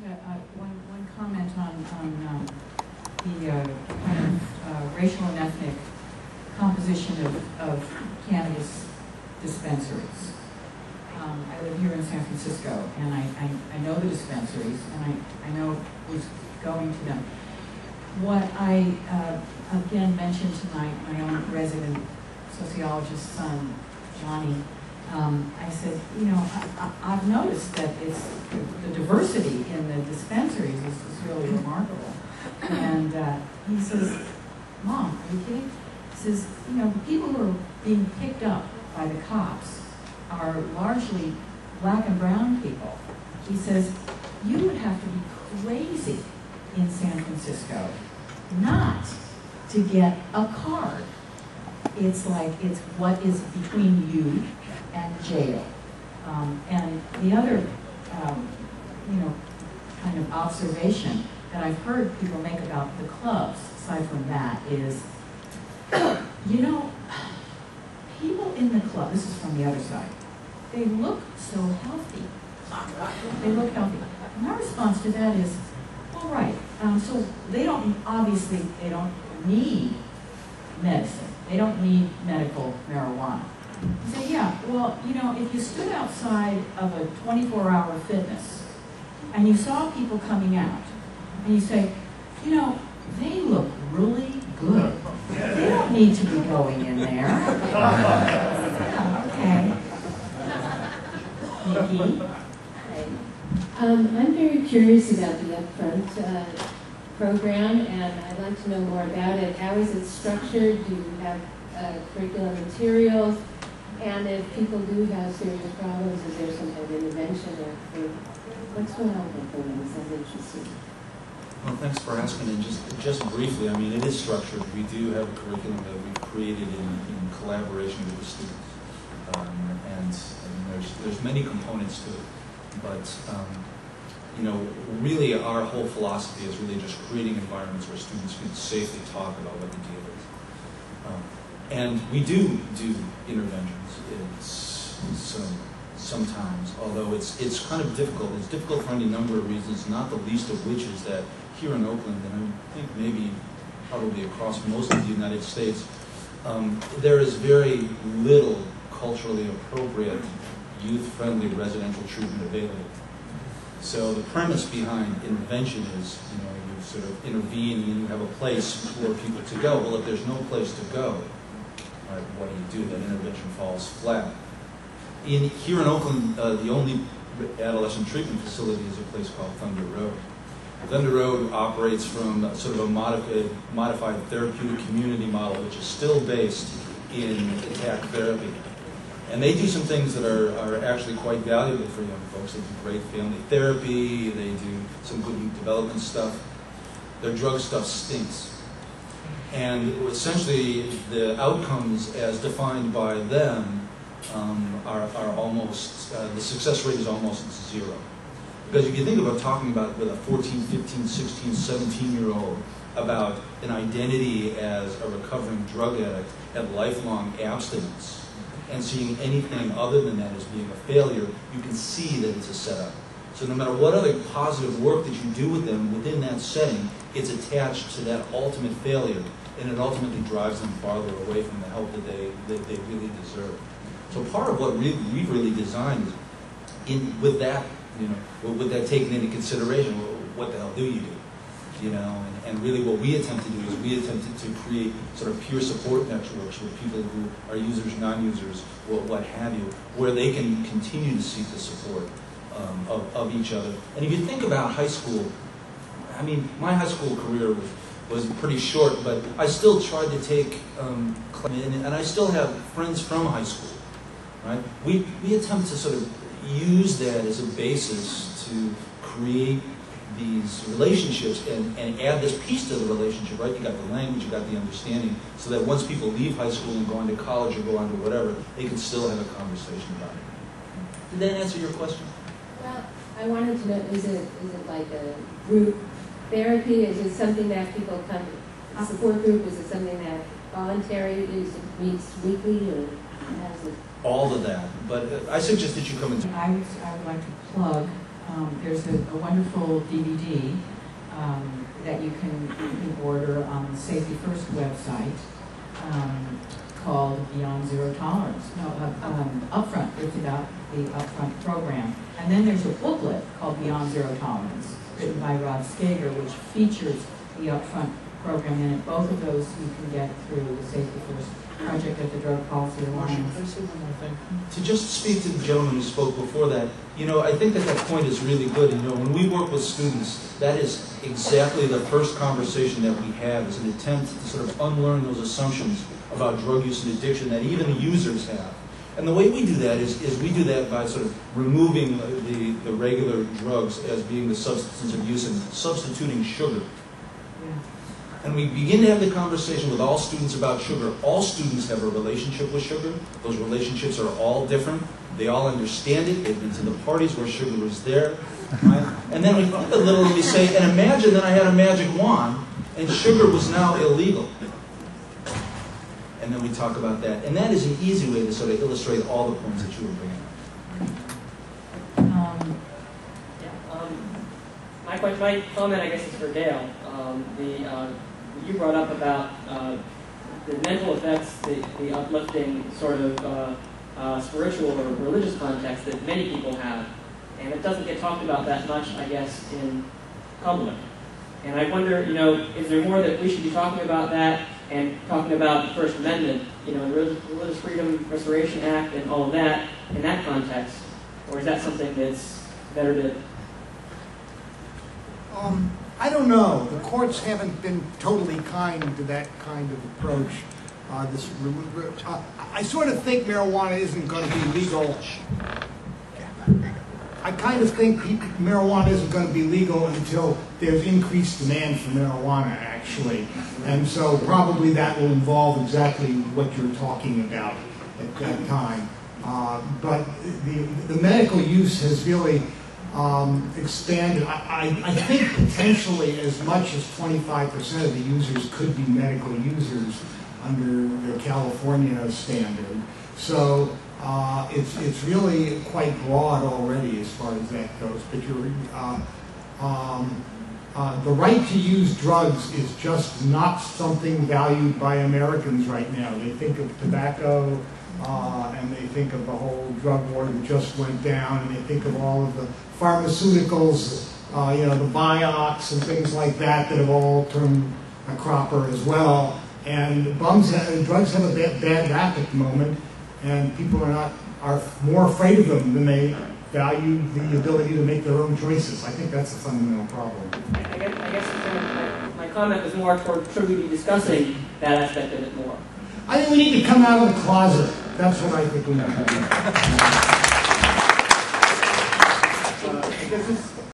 one comment on the kind of racial and ethnic composition of cannabis dispensaries. I live here in San Francisco, and I know the dispensaries, and I know who's going to them. What I, again, mentioned tonight, my own resident sociologist son, Johnny, I said, you know, I've noticed that the diversity in the dispensaries is really remarkable. And he says, Mom, are you kidding? He says, you know, the people who are being picked up by the cops are largely black and brown people. He says, you would have to be crazy in San Francisco not to get a card. It's like, it's what is between you and jail. And the other, you know, kind of observation that I've heard people make about the clubs, aside from that, is, you know, people in the club, this is from the other side, they look so healthy. They look healthy. My response to that is, all right, so they don't, obviously, they don't need medicine. They don't need medical marijuana. You say, yeah, well, you know, if you stood outside of a 24-hour fitness and you saw people coming out, and you say, you know, they look really good. They don't need to be going in there. Yeah, okay. Nikki? I'm very curious about the Upfront program, and I'd like to know more about it. How is it structured? Do you have curriculum materials? And if people do have serious problems, is there some kind of intervention? Or what's going on with that program? It sounds interesting. Well, thanks for asking. And just briefly, I mean, it is structured. We do have a curriculum that we've created in collaboration with the students. And there's many components to it. But, you know, really our whole philosophy is really just creating environments where students can safely talk about what the deal is. And we do interventions. Sometimes, although it's kind of difficult. It's difficult for any number of reasons, not the least of which is that here in Oakland, and I think maybe probably across most of the United States, there is very little culturally appropriate, youth-friendly residential treatment available. So the premise behind intervention is, you know, you sort of intervene and you have a place for people to go. Well, if there's no place to go, right, what do? That intervention falls flat. Here in Oakland, the only adolescent treatment facility is a place called Thunder Road. Thunder Road operates from sort of a modified therapeutic community model, which is still based in attack therapy. And they do some things that are actually quite valuable for young folks. They do great family therapy, they do some good youth development stuff. Their drug stuff stinks. And essentially, the outcomes as defined by them are almost, the success rate is almost zero. Because if you think about talking about with a 14, 15, 16, 17-year-old about an identity as a recovering drug addict and lifelong abstinence, and seeing anything other than that as being a failure, you can see that it's a setup. So no matter what other positive work that you do with them within that setting, it's attached to that ultimate failure, and it ultimately drives them farther away from the help that they really deserve. So part of what we've really designed is, with that, you know, with that taken into consideration, what the hell do you do? You know, and really what we attempt to do is we attempted to create sort of peer support networks with people who are users, non-users, what have you, where they can continue to seek the support of each other. And if you think about high school, I mean, my high school career was pretty short, but I still tried to take, and I still have friends from high school, right? We attempt to sort of use that as a basis to create these relationships and add this piece to the relationship, right? You got the language, you got the understanding, so that once people leave high school and go on to college or go on to whatever, they can still have a conversation about it. Did that answer your question? Well, I wanted to know, is it like a group therapy? Is it something that people come, a support group? Is it something that voluntary, is it meets weekly, or how is it? All of that, but I suggest that you come into. I would like to plug there's a wonderful DVD that you can order on the Safety First website called Beyond Zero Tolerance. No, Upfront. It's about the Upfront program. And then there's a booklet called Beyond Zero Tolerance, written by Rob Skager, which features the Upfront program in it. Both of those you can get through the Safety First project at the Drug Policy Marcia, Alliance. can I say one more thing? To just speak to the gentleman who spoke before that, I think that point is really good. When we work with students, that is exactly the first conversation that we have, is an attempt to sort of unlearn those assumptions about drug use and addiction that even the users have. And the way we do that is we do that by sort of removing the regular drugs as being the substance of use and substituting sugar. And we begin to have the conversation with all students about sugar. All students have a relationship with sugar. Those relationships are all different. They all understand it. They've been to the parties where sugar was there. Right? And then we flip a little and we say, and imagine that I had a magic wand and sugar was now illegal. And then we talk about that. And that is an easy way to sort of illustrate all the points that you were bringing up. My comment, I guess, is for Dale. You brought up about the mental effects, the uplifting sort of spiritual or religious context that many people have. And it doesn't get talked about that much, I guess, in public. And I wonder, is there more that we should be talking about that and talking about the First Amendment, the Religious Freedom Restoration Act and all of that in that context? Or is that something that's better to... I don't know. The courts haven't been totally kind to that kind of approach. I sort of think marijuana isn't going to be legal. I kind of think marijuana isn't going to be legal until there's increased demand for marijuana, actually. And so probably that will involve exactly what you're talking about at that time. But the medical use has really expanded. I think potentially as much as 25% of the users could be medical users under the California standard. So it's really quite broad already as far as that goes. But the right to use drugs is just not something valued by Americans right now. They think of tobacco, and they think of the whole drug war that just went down, and they think of all of the pharmaceuticals, the Vioxx and things like that have all turned a cropper as well. And drugs have a bad rap at the moment, and people are more afraid of them than they value the ability to make their own choices. I think that's a fundamental problem. I guess my comment was more toward should we be discussing that aspect of it more? I think we need to come out of the closet. That's what I think we need to do.